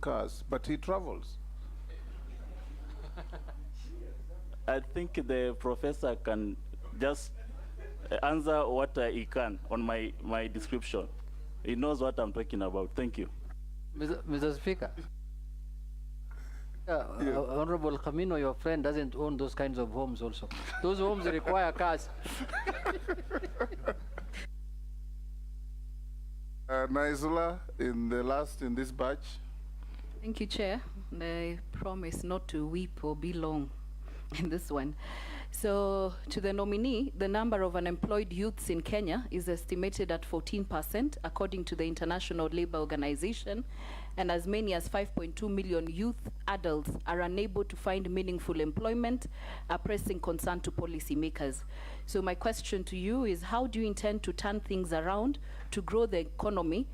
cars, but he travels. I think the professor can just answer what he can on my description. He knows what I'm talking about. Thank you. Mr. Speaker. Honorable Camino, your friend, doesn't own those kinds of homes also. Those homes require cars. Naisula, in this batch. Thank you, Chair. I promise not to weep or be long in this one. So, to the nominee, the number of unemployed youths in Kenya is estimated at 14%, according to the International Labour Organization, and as many as 5.2 million youth adults are unable to find meaningful employment, a pressing concern to policymakers. So my question to you is, how do you intend to turn things around to grow the economy,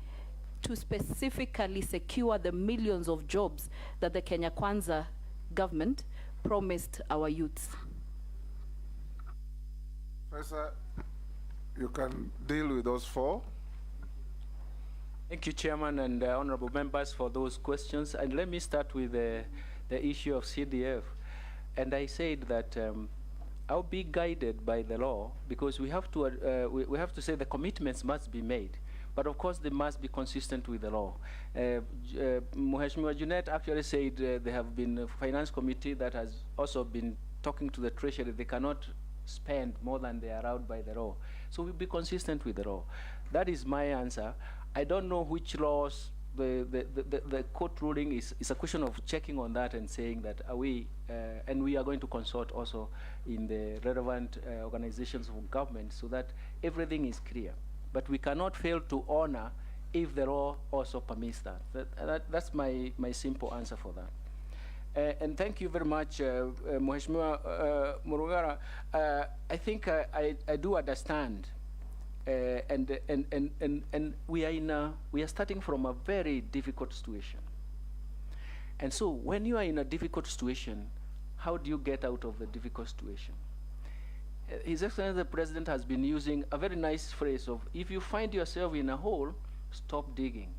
to specifically secure the millions of jobs that the Kenya Kwanza government promised our youths? Professor, you can deal with those four. Thank you, Chairman, and honorable members for those questions. And let me start with the issue of CDF. And I said that I'll be guided by the law, because we have to say the commitments must be made. But of course, they must be consistent with the law. Mheshimiwa Junet actually said there have been a finance committee that has also been talking to the Treasury. They cannot spend more than they are allowed by the law. So we'll be consistent with the law. That is my answer. I don't know which laws the court ruling is a question of checking on that and saying that are we, and we are going to consult also in the relevant organizations of government so that everything is clear. But we cannot fail to honor if the law also permits that. That's my simple answer for that. And thank you very much, Mheshimiwa Murugara. I think I do understand, and we are starting from a very difficult situation. And so, when you are in a difficult situation, how do you get out of the difficult situation? His Excellency the President has been using a very nice phrase of, if you find yourself in a hole, stop digging,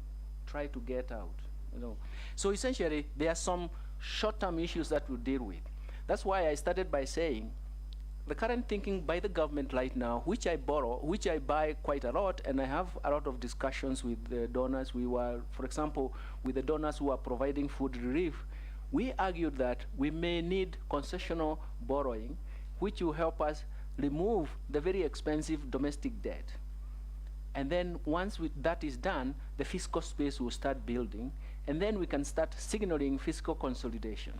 try to get out. You know. So essentially, there are some short-term issues that we'll deal with. That's why I started by saying the current thinking by the government right now, which I buy quite a lot, and I have a lot of discussions with the donors. We were, for example, with the donors who are providing food relief, we argued that we may need concessional borrowing, which will help us remove the very expensive domestic debt. And then once that is done, the fiscal space will start building, and then we can start signaling fiscal consolidation.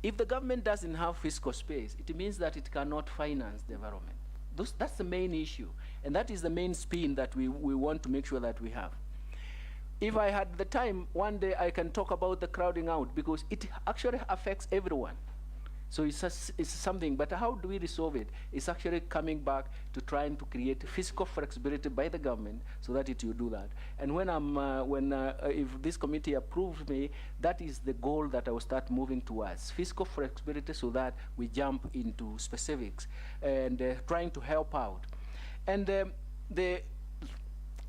If the government doesn't have fiscal space, it means that it cannot finance development. That's the main issue, and that is the main spin that we want to make sure that we have. If I had the time, one day I can talk about the crowding out, because it actually affects everyone. So it's something, but how do we resolve it? It's actually coming back to trying to create fiscal flexibility by the government so that it will do that. And when if this committee approves me, that is the goal that I will start moving towards, fiscal flexibility, so that we jump into specifics and trying to help out. And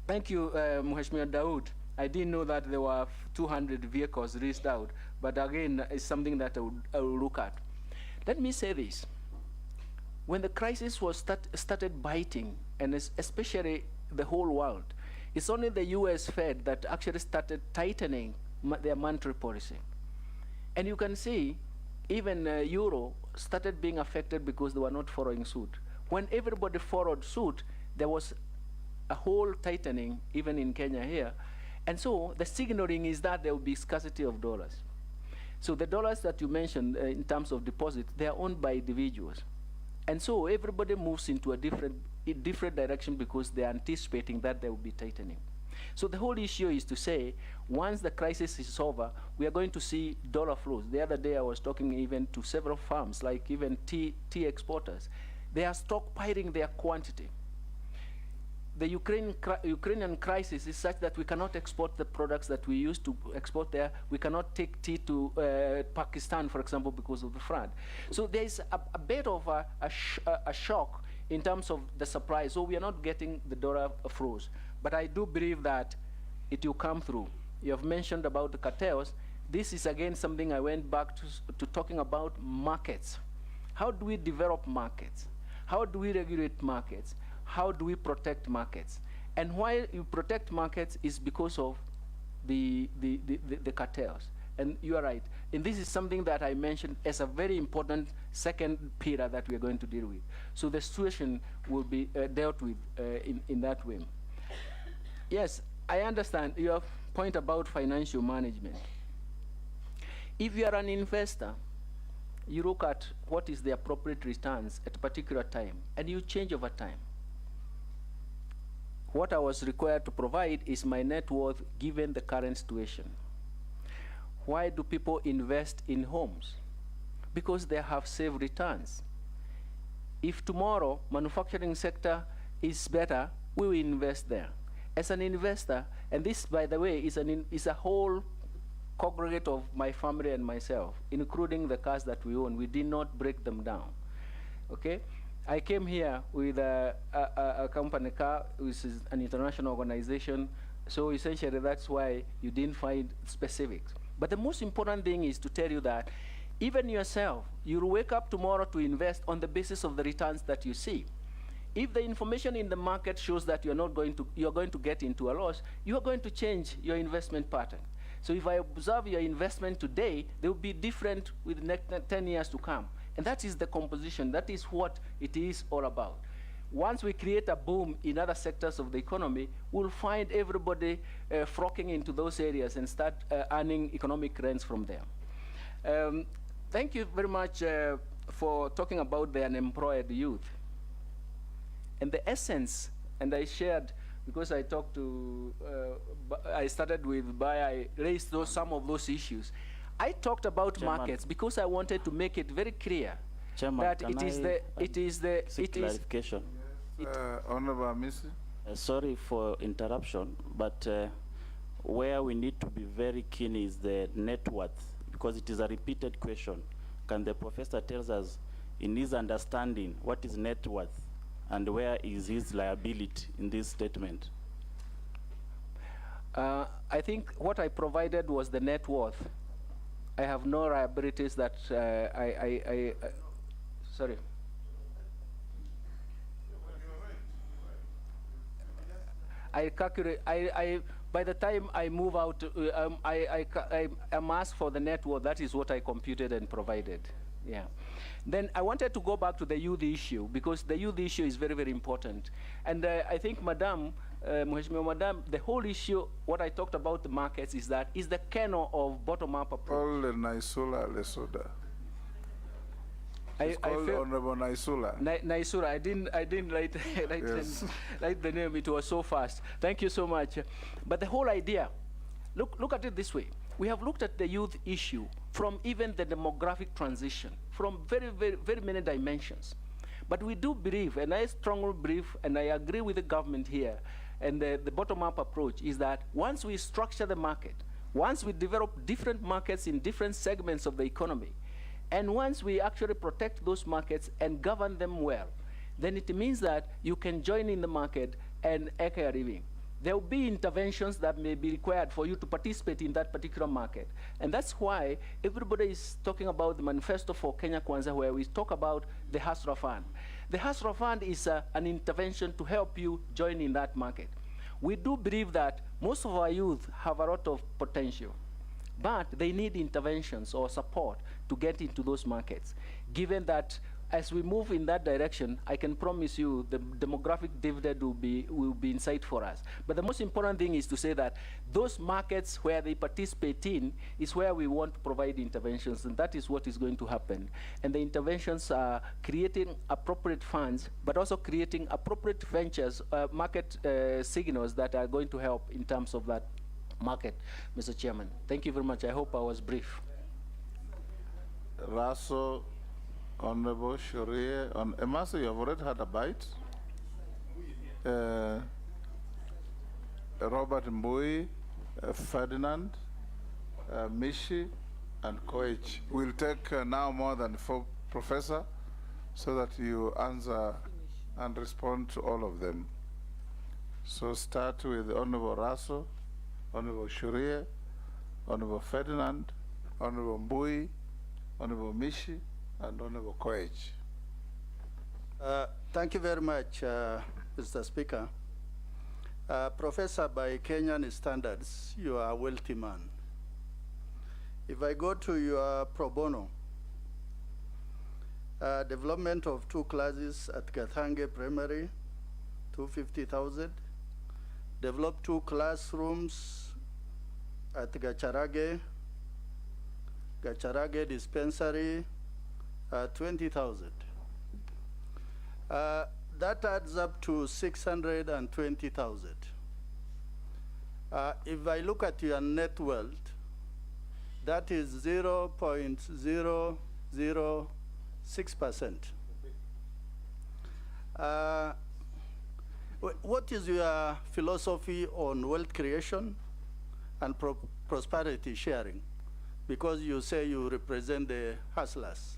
thank you, Mheshimiwa Daud. I didn't know that there were 200 vehicles leased out, but again, it's something that I will look at. Let me say this. When the crisis was started biting, and especially the whole world, it's only the US Fed that actually started tightening their monetary policy. And you can see even Euro started being affected because they were not following suit. When everybody followed suit, there was a whole tightening, even in Kenya here. And so the signaling is that there will be scarcity of dollars. So the dollars that you mentioned in terms of deposit, they are owned by individuals. And so everybody moves into a different direction because they are anticipating that there will be tightening. So the whole issue is to say, once the crisis is over, we are going to see dollar flows. The other day I was talking even to several farms, like even tea exporters. They are stockpiling their quantity. The Ukrainian crisis is such that we cannot export the products that we used to export there. We cannot take tea to Pakistan, for example, because of the flood. So there is a bit of a shock in terms of the supply. So we are not getting the dollar flows. But I do believe that it will come through. You have mentioned about the cartels. this is again something I went back to talking about markets. How do we develop markets? How do we regulate markets? How do we protect markets? And why you protect markets is because of the cartels. And you are right. And this is something that I mentioned as a very important second pillar that we are going to deal with. So the situation will be dealt with in that way. Yes, I understand your point about financial management. If you are an investor, you look at what is the appropriate returns at a particular time, and you change over time. What I was required to provide is my net worth given the current situation. Why do people invest in homes? Because they have safe returns. If tomorrow manufacturing sector is better, we will invest there. As an investor, and this, by the way, is a whole congregate of my family and myself, including the cars that we own. We did not break them down. Okay? I came here with a company car, which is an international organization, so essentially that's why you didn't find specifics. But the most important thing is to tell you that even yourself, you'll wake up tomorrow to invest on the basis of the returns that you see. If the information in the market shows that you're going to get into a loss, you are going to change your investment pattern. So if I observe your investment today, they will be different with the next 10 years to come. And that is the composition. That is what it is all about. Once we create a boom in other sectors of the economy, we'll find everybody flocking into those areas and start earning economic rents from them. Thank you very much for talking about the unemployed youth. And the essence, and I shared, because I talked to, I started with I raised some of those issues. I talked about Chairman, markets because I wanted to make it very clear Chairman, that it is clarification. Honorable Missy. Sorry for interruption, but where we need to be very keen is the net worth, because it is a repeated question. Can the professor tell us, in his understanding, what is net worth and where is his liability in this statement? I think what I provided was the net worth. I have no liabilities that sorry. I calculate, by the time I move out, I'm asked for the net worth. That is what I computed and provided. Yeah. Then I wanted to go back to the youth issue, because the youth issue is very, very important. And I think, Madam, Madam, the whole issue, what I talked about the markets is that is the kernel of bottom-up approach. All the Naisula Lesoda. It's called Honorable Naisula. Naisura, I didn't write, Yes. write the name. It was so fast. Thank you so much. But the whole idea, look at it this way. We have looked at the youth issue from even the demographic transition, from very, very, very many dimensions. But we do believe, and I strongly believe, and I agree with the government here, and the bottom-up approach is that once we structure the market, once we develop different markets in different segments of the economy, and once we actually protect those markets and govern them well, then it means that you can join in the market and eke a living. There will be interventions that may be required for you to participate in that particular market. And that's why everybody is talking about the manifesto for Kenya Kwanza, where we talk about the Hasra Fund. The Hasra Fund is an intervention to help you join in that market. We do believe that most of our youth have a lot of potential, but they need interventions or support to get into those markets. Given that as we move in that direction, I can promise you the demographic dividend will be in sight for us. But the most important thing is to say that those markets where they participate in is where we want to provide interventions, and that is what is going to happen. And the interventions are creating appropriate funds, but also creating appropriate ventures, market signals that are going to help in terms of that market, Mr. Chairman. Thank you very much. I hope I was brief. Raso, Honorable Sharia, on Emasa, you have already had a bite. Robert Mbui, Ferdinand, Mishi, and Koich. We'll take now more than 4, Professor, so that you answer and respond to all of them. So start with Honorable Raso, Honorable Sharia, Honorable Ferdinand, Honorable Mbui, Honorable Mishi, and Honorable Koech. Thank you very much, Mr. Speaker. Professor, by Kenyan standards, you are a wealthy man. If I go to your pro bono, development of 2 classes at Gathange Primary, 250,000. Develop 2 classrooms at Gacharage Dispensary, 20,000. That adds up to 620,000. If I look at your net wealth, that is 0.006%. What is your philosophy on wealth creation and prosperity sharing? Because you say you represent the hustlers.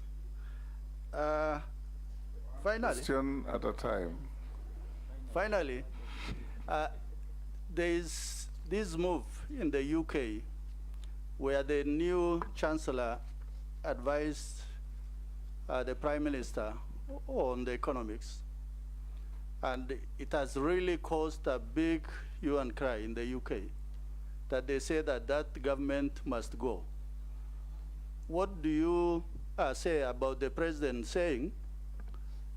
Finally, Question at a time. Finally, there is this move in the UK where the new Chancellor advised the Prime Minister on the economics. And it has really caused a big hue and cry in the UK that they say that that government must go. What do you say about the President saying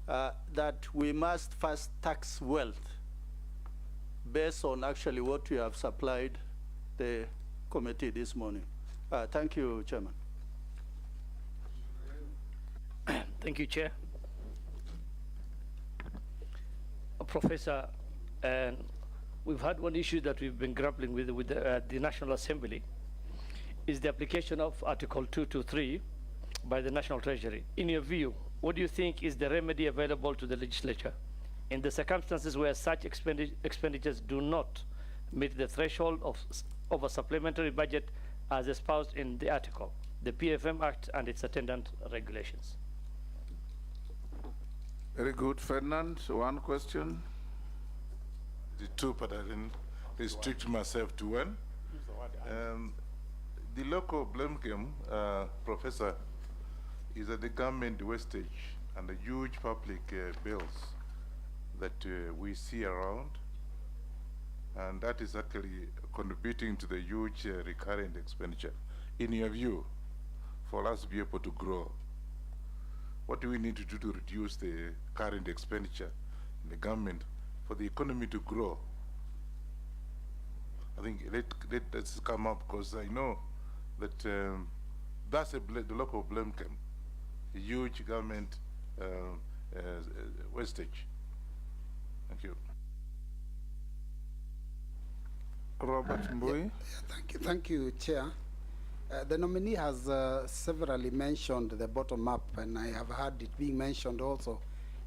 that we must first tax wealth based on actually what you have supplied the committee this morning? Thank you, Chairman. Thank you, Chair. Professor, and we've had one issue that we've been grappling with the National Assembly, is the application of Article 223 by the National Treasury. In your view, what do you think is the remedy available to the legislature in the circumstances where such expenditures do not meet the threshold of a supplementary budget as espoused in the article, the PFM Act and its attendant regulations? Very good. Ferdinand, one question. The 2, but I didn't restrict myself to 1. The local blame game, Professor, is that the government wastage and the huge public bills that we see around, and that is actually contributing to the huge recurrent expenditure. In your view, for us to be able to grow, what do we need to do to reduce the current expenditure in the government for the economy to grow? I think let's come up, because I know that that's the local blame game, a huge government wastage. Thank you. Robert Mbui. Thank you, Chair. The nominee has severally mentioned the bottom up, and I have heard it being mentioned also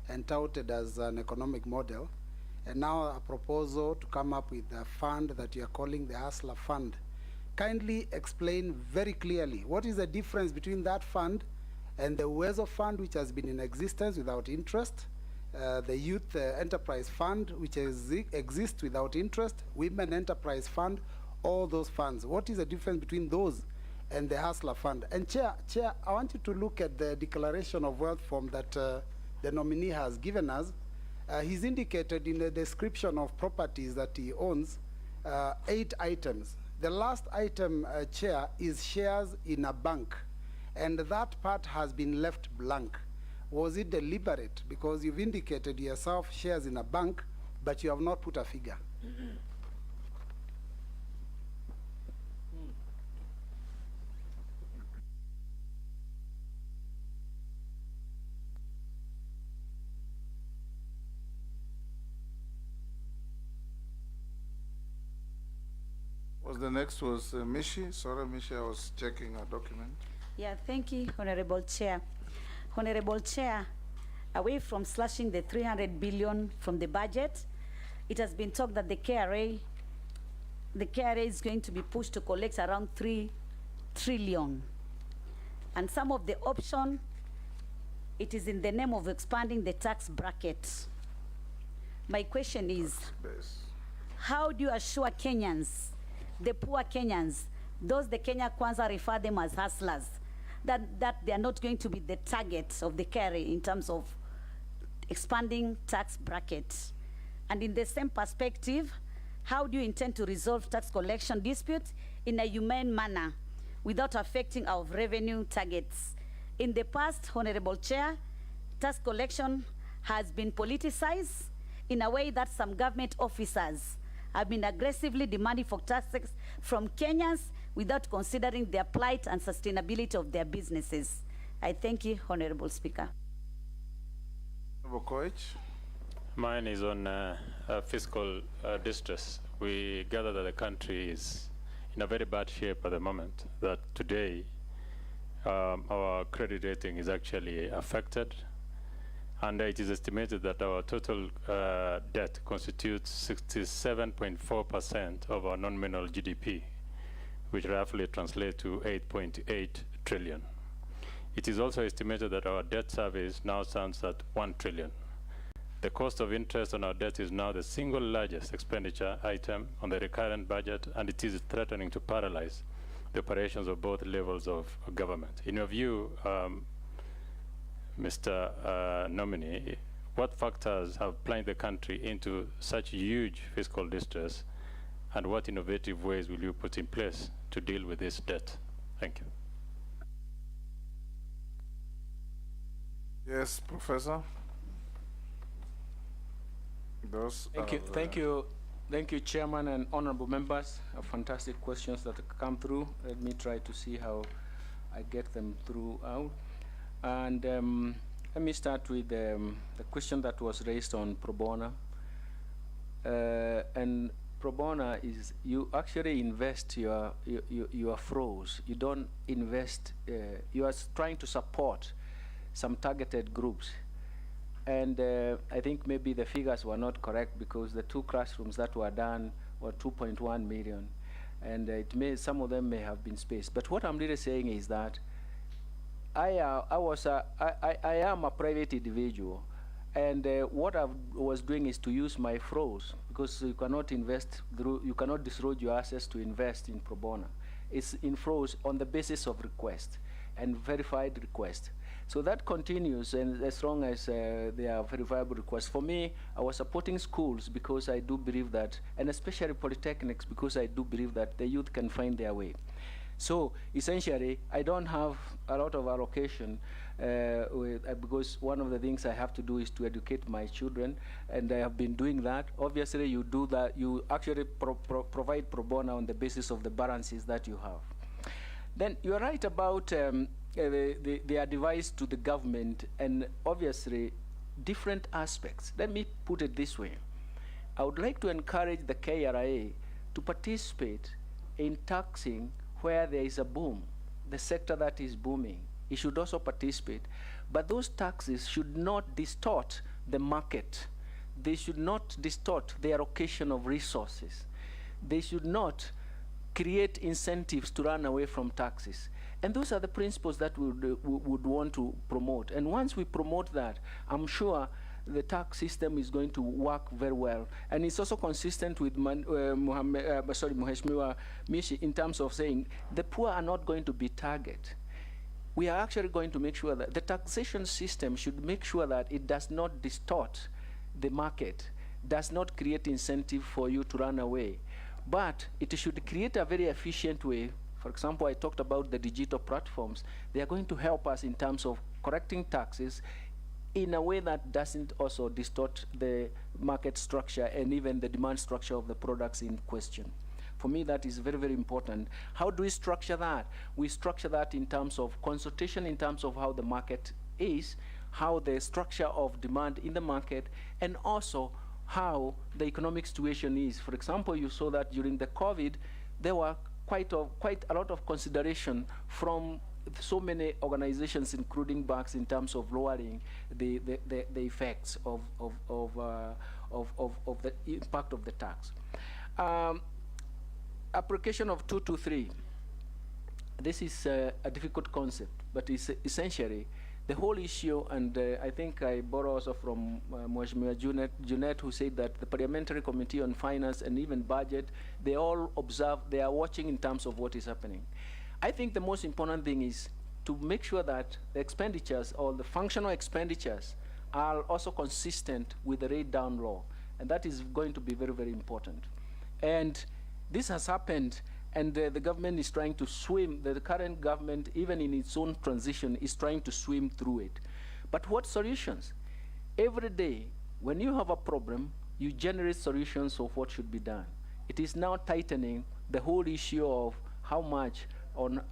and touted as an economic model. And now a proposal to come up with a fund that you are calling the Hustler Fund. Kindly explain very clearly what is the difference between that fund and the Uwezo Fund, which has been in existence without interest, the Youth Enterprise Fund, which exists without interest, Women Enterprise Fund, all those funds. What is the difference between those and the Hustler Fund? And Chair, I want you to look at the declaration of wealth form that the nominee has given us. He's indicated in the description of properties that he owns 8 items. The last item, Chair, is shares in a bank, and that part has been left blank. Was it deliberate? Because you've indicated yourself shares in a bank, but you have not put a figure. The next was Mishi. Sorry, Mishi, I was checking a document. Yeah, thank you, Honorable Chair. Honorable Chair, away from slashing the 300 billion from the budget, it has been talked that the KRA is going to be pushed to collect around 3 trillion. And some of the option, it is in the name of expanding the tax bracket. My question is, how do you assure Kenyans, the poor Kenyans, those the Kenya Kwanza refer them as hustlers, that they are not going to be the target of the KRA in terms of expanding tax brackets. And in the same perspective, how do you intend to resolve tax collection disputes in a humane manner without affecting our revenue targets? In the past, Honorable Chair, tax collection has been politicized in a way that some government officers have been aggressively demanding for taxes from Kenyans without considering their plight and sustainability of their businesses. I thank you, Honorable Speaker. Honorable Koech. Mine is on fiscal distress. We gather that the country is in a very bad shape at the moment, that today our credit rating is actually affected, and it is estimated that our total debt constitutes 67.4% of our nominal GDP, which roughly translates to 8.8 trillion. It is also estimated that our debt service now stands at 1 trillion. The cost of interest on our debt is now the single largest expenditure item on the recurrent budget, and it is threatening to paralyze the operations of both levels of government. In your view, Mr. Nominee, what factors have plunged the country into such huge fiscal distress, and what innovative ways will you put in place to deal with this debt? Thank you. Yes, Professor. Thank you, Chairman and honorable members. Fantastic questions that come through. Let me try to see how I get them throughout. And let me start with the question that was raised on pro bono. And pro bono is you actually invest your froze. You don't invest. You are trying to support some targeted groups. And I think maybe the figures were not correct, because the 2 classrooms that were done were 2.1 million. And some of them may have been spaced. But what I'm really saying is that I am a private individual. And what I was doing is to use my froze, because you cannot invest through, you cannot disrobe your assets to invest in pro bono. It's in froze on the basis of request and verified request. So that continues, and as long as they are verifiable requests. For me, I was supporting schools because I do believe that, and especially polytechnics, because I do believe that the youth can find their way. So essentially, I don't have a lot of allocation because one of the things I have to do is to educate my children, and I have been doing that. Obviously, you do that. You actually provide pro bono on the basis of the balances that you have. Then you're right about their advice to the government, and obviously different aspects. Let me put it this way. I would like to encourage the KRA to participate in taxing where there is a boom, the sector that is booming. It should also participate. But those taxes should not distort the market. They should not distort the allocation of resources. They should not create incentives to run away from taxes. And those are the principles that we would want to promote. And once we promote that, I'm sure the tax system is going to work very well. And it's also consistent with Mheshimiwa Mishi in terms of saying the poor are not going to be targeted. We are actually going to make sure that the taxation system should make sure that it does not distort the market, does not create incentive for you to run away. But it should create a very efficient way. For example, I talked about the digital platforms. They are going to help us in terms of correcting taxes in a way that doesn't also distort the market structure and even the demand structure of the products in question. For me, that is very, very important. How do we structure that? We structure that in terms of consultation, in terms of how the market is, how the structure of demand in the market, and also how the economic situation is. For example, you saw that during the COVID, there were quite a lot of consideration from so many organizations, including banks, in terms of lowering the effects of the impact of the tax. Application of 223. This is a difficult concept, but it's essentially the whole issue, and I think I borrow also from Mheshimiwa Junet, who said that the Parliamentary Committee on Finance and even Budget, they all observe, they are watching in terms of what is happening. I think the most important thing is to make sure that the expenditures or the functional expenditures are also consistent with the rate down law. And that is going to be very, very important. And this has happened, and the government is trying to swim, the current government, even in its own transition, is trying to swim through it. But what solutions? Every day, when you have a problem, you generate solutions of what should be done. It is now tightening the whole issue of how much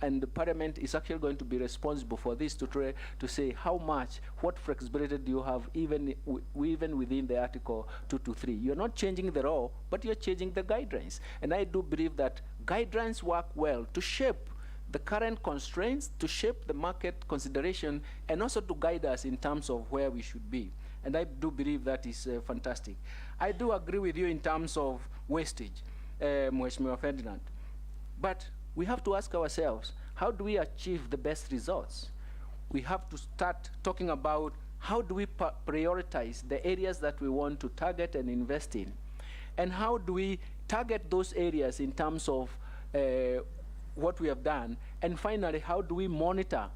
and the Parliament is actually going to be responsible for this to try to say how much, what flexibility do you have even within the Article 223. You're not changing the law, but you're changing the guidelines. And I do believe that guidelines work well to shape the current constraints, to shape the market consideration, and also to guide us in terms of where we should be. And I do believe that is fantastic. I do agree with you in terms of wastage, Mheshimiwa Ferdinand. But we have to ask ourselves, how do we achieve the best results? We have to start talking about how do we prioritize the areas that we want to target and invest in, and how do we target those areas in terms of what we have done, and finally, how do we monitor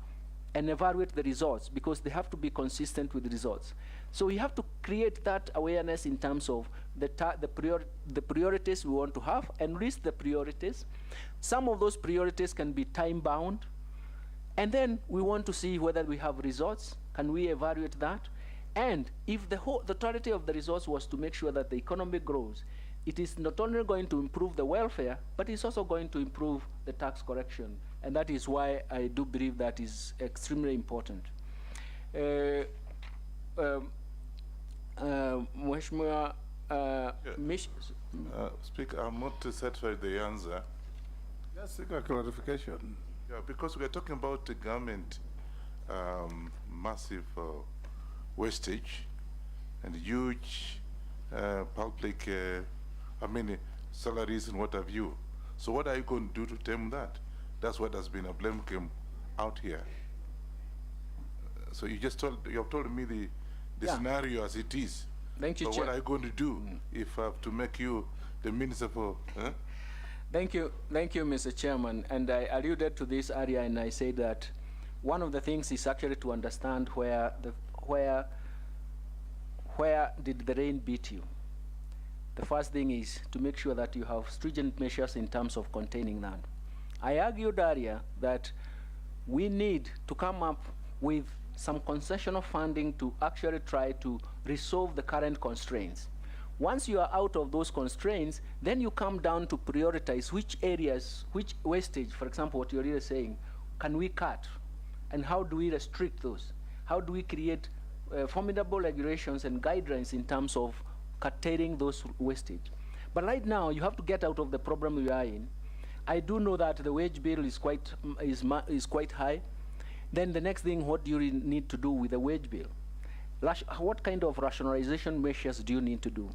and evaluate the results, because they have to be consistent with the results. So we have to create that awareness in terms of the priorities we want to have, and list the priorities. Some of those priorities can be time-bound, and then we want to see whether we have results. Can we evaluate that? And if the totality of the results was to make sure that the economy grows, it is not only going to improve the welfare, but it's also going to improve the tax collection. And that is why I do believe that is extremely important. Mheshimiwa Speaker, I'm not satisfied with the answer. Just seek a clarification. Yeah, because we're talking about the government massive wastage and huge public, salaries and what have you. So what are you going to do to tame that? That's what has been a blame game out here. So you have told me the scenario as it is. Thank you, so Chair. what are you going to do if I have to make you the Minister for? Thank you, Mr. Chairman. And I alluded to this earlier, and I said that one of the things is actually to understand where did the rain beat you. The first thing is to make sure that you have stringent measures in terms of containing that. I argued earlier that we need to come up with some concessional funding to actually try to resolve the current constraints. Once you are out of those constraints, then you come down to prioritize which areas, which wastage, for example, what you're really saying, can we cut? And how do we restrict those? How do we create formidable regulations and guidelines in terms of curtailing those wastage? But right now, you have to get out of the problem we are in. I do know that the wage bill is quite high. Then the next thing, what do you need to do with the wage bill? What kind of rationalization measures do you need to do?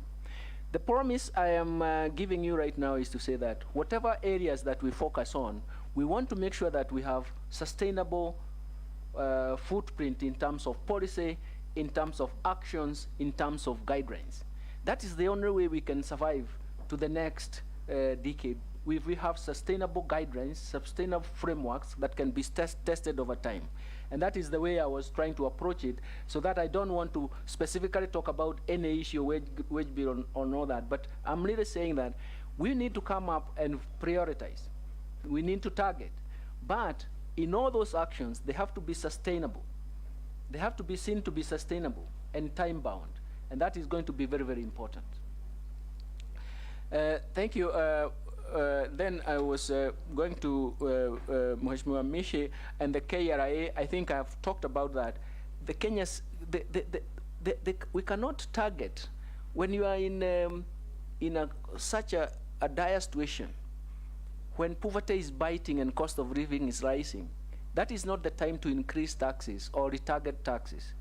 The promise I am giving you right now is to say that whatever areas that we focus on, we want to make sure that we have sustainable footprint in terms of policy, in terms of actions, in terms of guidelines. That is the only way we can survive to the next decade. If we have sustainable guidelines, sustainable frameworks that can be tested over time. And that is the way I was trying to approach it, so that I don't want to specifically talk about any issue, wage bill on all that, but I'm really saying that we need to come up and prioritize. We need to target. But in all those actions, they have to be sustainable. They have to be seen to be sustainable and time-bound. And that is going to be very, very important. Thank you. Then I was going to Mheshimiwa Mishi and the KRA. I think I've talked about that. The Kenyans, we cannot target when you are in such a dire situation, when poverty is biting and cost of living is rising. That is not the time to increase taxes or retarget taxes.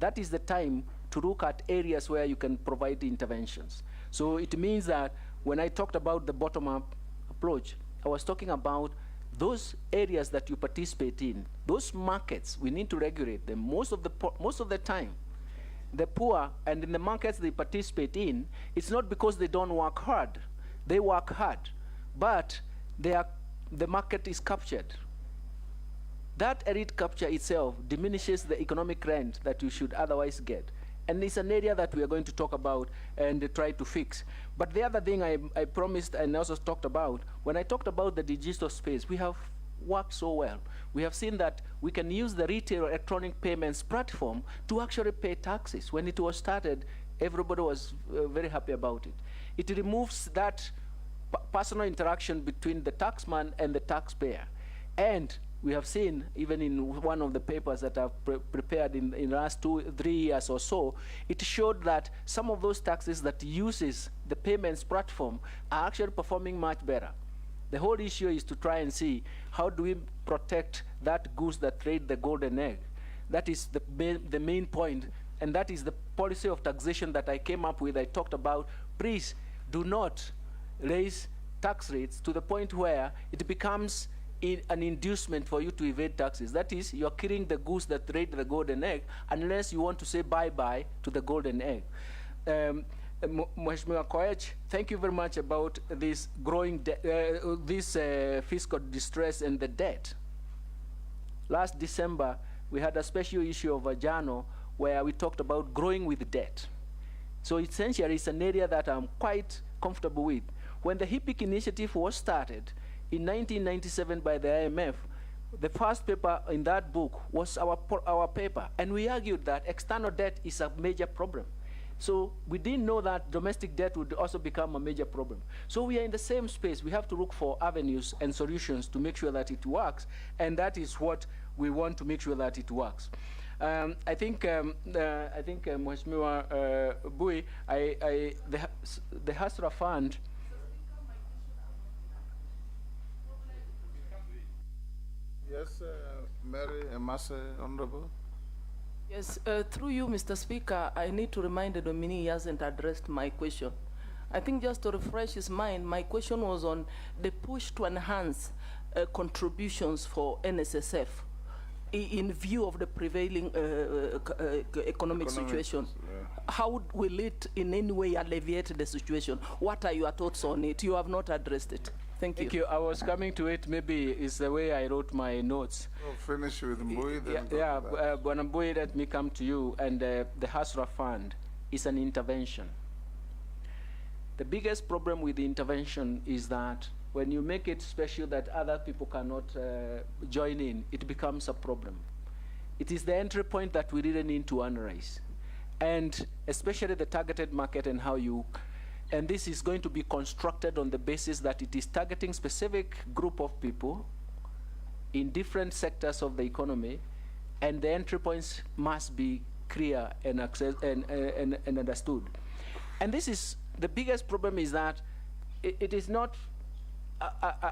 That is the time to look at areas where you can provide interventions. So it means that when I talked about the bottom-up approach, I was talking about those areas that you participate in, those markets, we need to regulate them. Most of the time, the poor and in the markets they participate in, it's not because they don't work hard. They work hard, but the market is captured. That elite capture itself diminishes the economic rent that you should otherwise get. And it's an area that we are going to talk about and try to fix. But the other thing I promised and also talked about, when I talked about the digital space, we have worked so well. We have seen that we can use the retail electronic payments platform to actually pay taxes. When it was started, everybody was very happy about it. It removes that personal interaction between the taxman and the taxpayer. And we have seen, even in one of the papers that I've prepared in the last 2-3 years or so, it showed that some of those taxes that uses the payments platform are actually performing much better. The whole issue is to try and see how do we protect that goose that laid the golden egg. That is the main point, and that is the policy of taxation that I came up with. I talked about, please do not raise tax rates to the point where it becomes an inducement for you to evade taxes. That is, you're killing the goose that laid the golden egg unless you want to say bye-bye to the golden egg. Mheshimiwa Koech, thank you very much about this growing fiscal distress and the debt. Last December, we had a special issue of a journal where we talked about growing with debt. So essentially, it's an area that I'm quite comfortable with. When the HIPIC initiative was started in 1997 by the IMF, the first paper in that book was our paper, and we argued that external debt is a major problem. So we didn't know that domestic debt would also become a major problem. So we are in the same space. We have to look for avenues and solutions to make sure that it works, and that is what we want to make sure that it works. I think Mheshimiwa Bui, the Hasra Fund. Yes, Mary Emase, Honorable. Yes, through you, Mr. Speaker, I need to remind the nominee he hasn't addressed my question. I think just to refresh his mind, my question was on the push to enhance contributions for NSSF in view of the prevailing economic situation. Yeah. How will it in any way alleviate the situation? What are your thoughts on it? You have not addressed it. Thank you. Thank you. I was coming to it. Maybe it's the way I wrote my notes. We'll finish with Mbui. Bwana Mbui, let me come to you. And the Hasra Fund is an intervention. The biggest problem with the intervention is that when you make it special that other people cannot join in, it becomes a problem. It is the entry point that we really need to analyze. And especially the targeted market and how you. And this is going to be constructed on the basis that it is targeting specific group of people in different sectors of the economy, and the entry points must be clear and understood. And this is, the biggest problem is that it is not,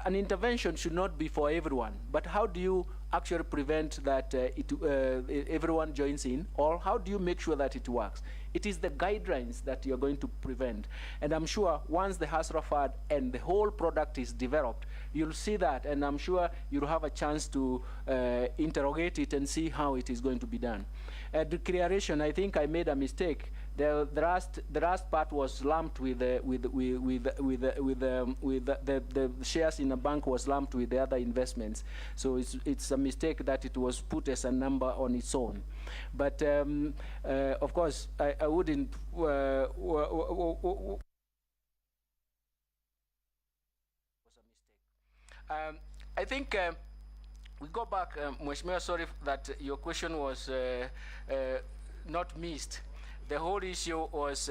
an intervention should not be for everyone, but how do you actually prevent that everyone joins in, or how do you make sure that it works? It is the guidelines that you're going to prevent. And I'm sure once the Hasra Fund and the whole product is developed, you'll see that, and I'm sure you'll have a chance to interrogate it and see how it is going to be done. Declaration, I think I made a mistake. The last part was lumped with the shares in a bank was lumped with the other investments. So it's a mistake that it was put as a number on its own. But of course, I wouldn't. Was a mistake. I think we go back, Mheshimiwa, sorry that your question was not missed. The whole issue was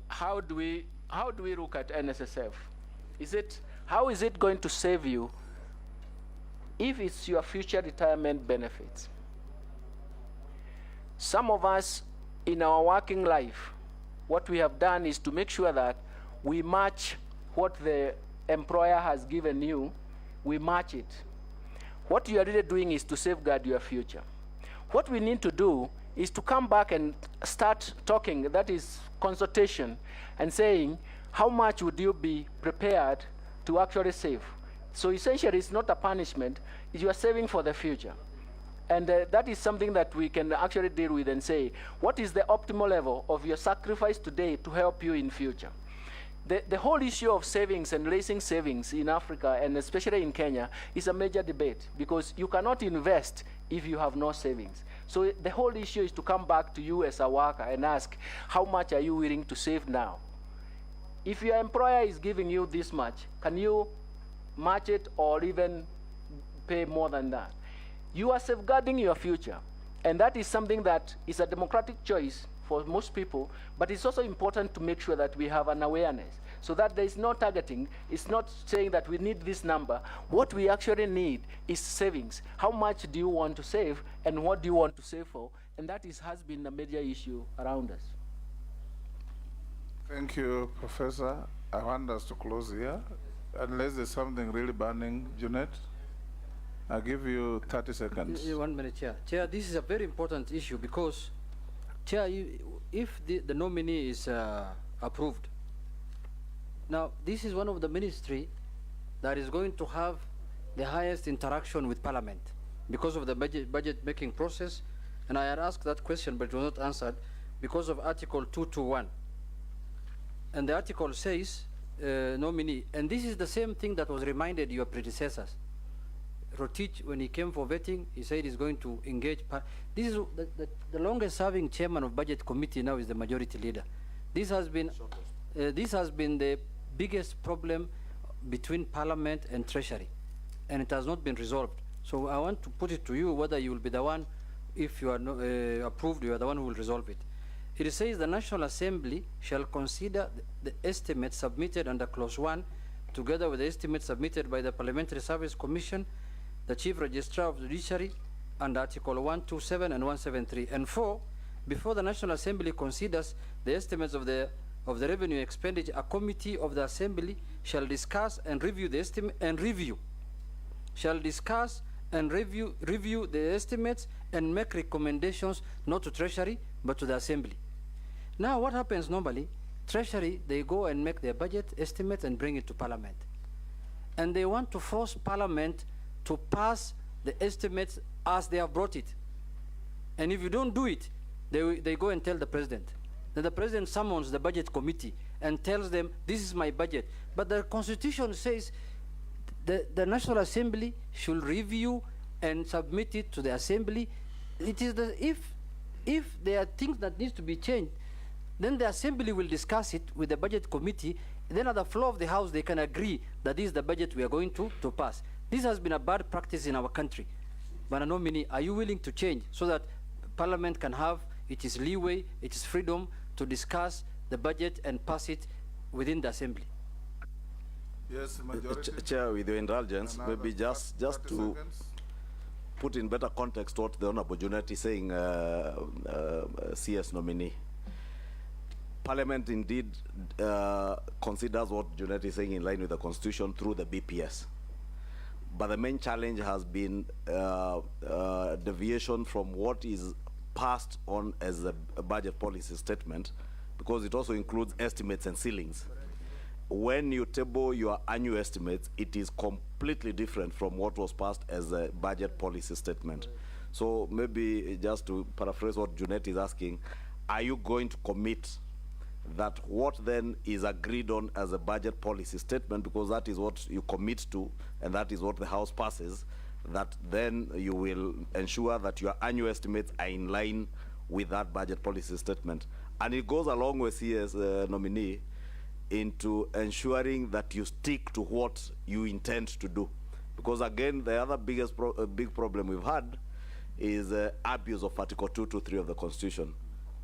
how do we look at NSSF? How is it going to save you if it's your future retirement benefits? Some of us in our working life, what we have done is to make sure that we match what the employer has given you, we match it. What you are really doing is to safeguard your future. What we need to do is to come back and start talking, that is consultation, and saying, how much would you be prepared to actually save. So essentially, it's not a punishment, you are saving for the future. And that is something that we can actually deal with and say, what is the optimal level of your sacrifice today to help you in future? The whole issue of savings and raising savings in Africa, and especially in Kenya, is a major debate, because you cannot invest if you have no savings. So the whole issue is to come back to you as a worker and ask, how much are you willing to save now? If your employer is giving you this much, can you match it or even pay more than that? You are safeguarding your future, and that is something that is a democratic choice for most people, but it's also important to make sure that we have an awareness so that there is no targeting. It's not saying that we need this number. What we actually need is savings. How much do you want to save, and what do you want to save for? And that has been a major issue around us. Thank you, Professor. I want us to close here, unless there's something really burning. Junet, I'll give you 30 seconds. 1 minute, Chair. Chair, this is a very important issue because, Chair, if the nominee is approved, now this is one of the ministry that is going to have the highest interaction with Parliament because of the budget making process, and I had asked that question but it was not answered because of Article 221. And the article says nominee, and this is the same thing that was reminded your predecessors. Rotich, when he came for vetting, he said he's going to engage. This is the longest serving chairman of budget committee now is the majority leader. This has been the biggest problem between Parliament and Treasury, and it has not been resolved. So I want to put it to you whether you will be the one, if you are approved, you are the one who will resolve it. It says the National Assembly shall consider the estimate submitted under Clause 1 together with the estimate submitted by the Parliamentary Service Commission, the Chief Registrar of the Judiciary, and Article 127 and 173. And 4, before the National Assembly considers the estimates of the revenue expenditure, a committee of the Assembly shall discuss and review the estimate review the estimates and make recommendations not to Treasury but to the Assembly. Now what happens normally, Treasury, they go and make their budget estimates and bring it to Parliament. And they want to force Parliament to pass the estimates as they have brought it. And if you don't do it, they go and tell the President. Then the President summons the budget committee and tells them, this is my budget. But the Constitution says the National Assembly should review and submit it to the Assembly. It is if there are things that needs to be changed, then the Assembly will discuss it with the budget committee. Then at the floor of the House, they can agree that this is the budget we are going to pass. This has been a bad practice in our country. But nominee, are you willing to change so that Parliament can have its leeway, its freedom to discuss the budget and pass it within the Assembly? Yes, majority. Chair, with your indulgence, maybe just to put in better context what the Honorable Junet is saying, CS nominee. Parliament indeed considers what Junet is saying in line with the Constitution through the BPS. But the main challenge has been deviation from what is passed on as a budget policy statement, because it also includes estimates and ceilings. When you table your annual estimates, it is completely different from what was passed as a budget policy statement. So maybe just to paraphrase what Junet is asking, are you going to commit that what then is agreed on as a budget policy statement, because that is what you commit to and that is what the House passes, that then you will ensure that your annual estimates are in line with that budget policy statement? And it goes along with CS nominee into ensuring that you stick to what you intend to do. Because again, the other big problem we've had is abuse of Article 223 of the Constitution.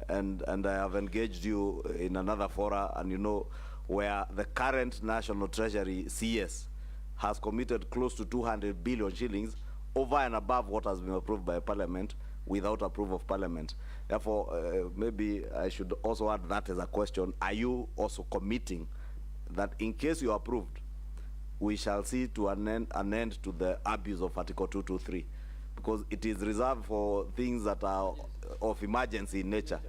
And I have engaged you in another fora, and you know, where the current National Treasury CS has committed close to 200 billion shillings over and above what has been approved by Parliament without approval of Parliament. Therefore, maybe I should also add that as a question. Are you also committing that in case you are approved, we shall see to an end to the abuse of Article 223? Because it is reserved for things that are of emergency in nature,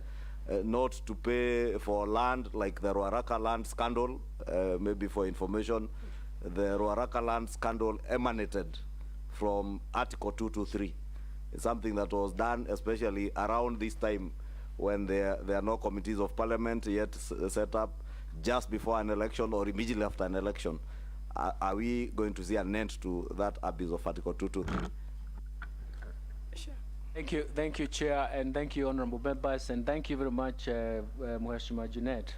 not to pay for land like the Ruaraka land scandal, maybe for information. the Ruaraka land scandal emanated from Article 223. It's something that was done especially around this time when there are no committees of parliament yet set up, just before an election or immediately after an election. Are we going to see an end to that abuse of Article 223? Thank you, Chair, and thank you, honorable members, and thank you very much, Mheshimiwa Junet.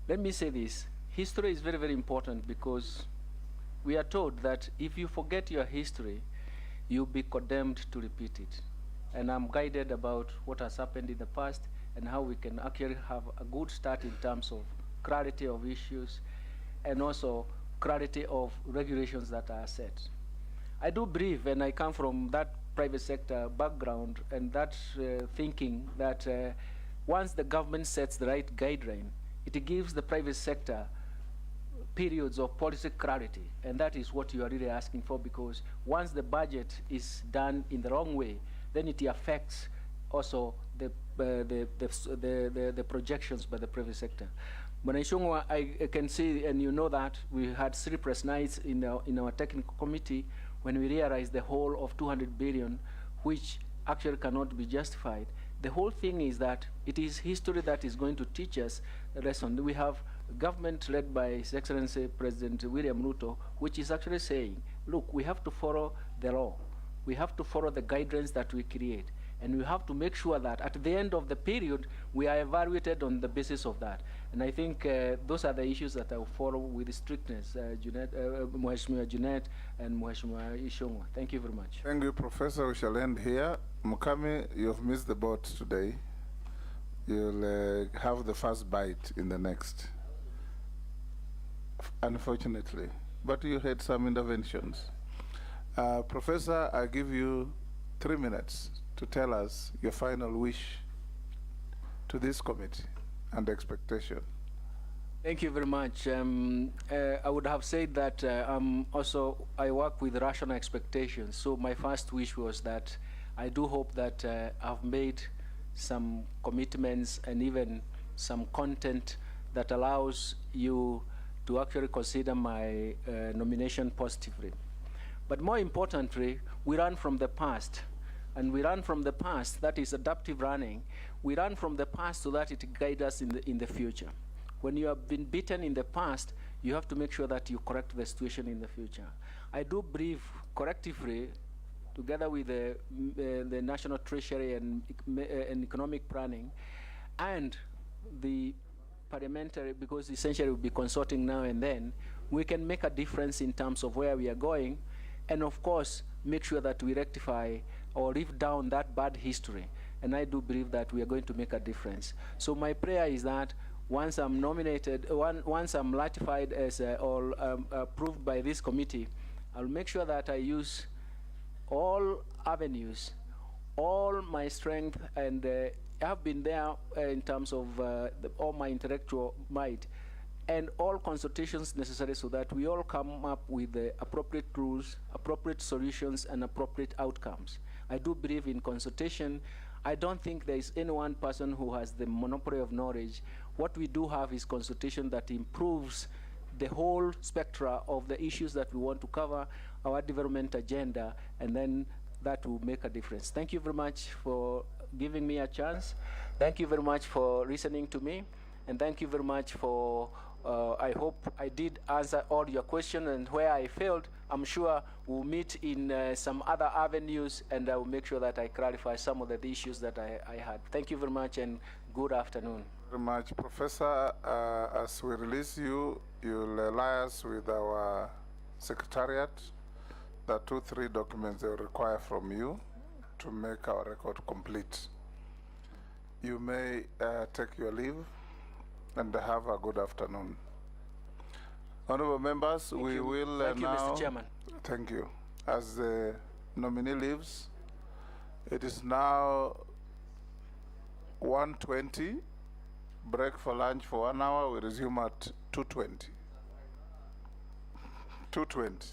Let me say this. History is very, very important because we are told that if you forget your history, you'll be condemned to repeat it. And I'm guided about what has happened in the past and how we can actually have a good start in terms of clarity of issues and also clarity of regulations that are set. I do believe, and I come from that private sector background and that thinking that once the government sets the right guideline, it gives the private sector periods of policy clarity, and that is what you are really asking for, because once the budget is done in the wrong way, then it affects also the projections by the private sector. But I can see, and you know that, we had sleepless nights in our technical committee when we realized the whole of 200 billion, which actually cannot be justified. The whole thing is that it is history that is going to teach us a lesson. We have government led by His Excellency President William Ruto, which is actually saying, look, we have to follow the law. We have to follow the guidelines that we create. And we have to make sure that at the end of the period, we are evaluated on the basis of that. And I think those are the issues that I will follow with strictness, Mheshimiwa Junet and Mheshimiwa Ishongwa. Thank you very much. Thank you, Professor. We shall end here. Mukami, you've missed the boat today. You'll have the first bite in the next, unfortunately. But you had some interventions. Professor, I give you 3 minutes to tell us your final wish to this committee and expectation. Thank you very much. I would have said that I work with rational expectations. So my first wish was that I do hope that I've made some commitments and even some content that allows you to actually consider my nomination positively. But more importantly, we learn from the past. And we learn from the past, that is adaptive learning. We learn from the past so that it guides us in the future. When you have been beaten in the past, you have to make sure that you correct the situation in the future. I do believe correctively, together with the National Treasury and economic planning, and the parliamentary, because essentially we'll be consulting now and then, we can make a difference in terms of where we are going, and of course, make sure that we rectify or live down that bad history. And I do believe that we are going to make a difference. So my prayer is that once I'm nominated, once I'm ratified as or approved by this committee, I'll make sure that I use all avenues, all my strength, and I have been there in terms of all my intellectual might, and all consultations necessary so that we all come up with the appropriate rules, appropriate solutions, and appropriate outcomes. I do believe in consultation. I don't think there is any one person who has the monopoly of knowledge. What we do have is consultation that improves the whole spectra of the issues that we want to cover, our development agenda, and then that will make a difference. Thank you very much for giving me a chance. Thank you very much for listening to me, and thank you very much for I hope I did answer all your questions, and where I failed, I'm sure we'll meet in some other avenues, and I will make sure that I clarify some of the issues that I had. Thank you very much, and good afternoon. Very much, Professor. As we release you, you'll liaise with our secretariat. There are 2-3 documents they will require from you to make our record complete. You may take your leave and have a good afternoon. Honorable members, we will Thank you, now... Mr. Chairman. Thank you. As the nominee leaves, it is now 1:20. Break for lunch for 1 hour. We resume at 2:20. 2:20.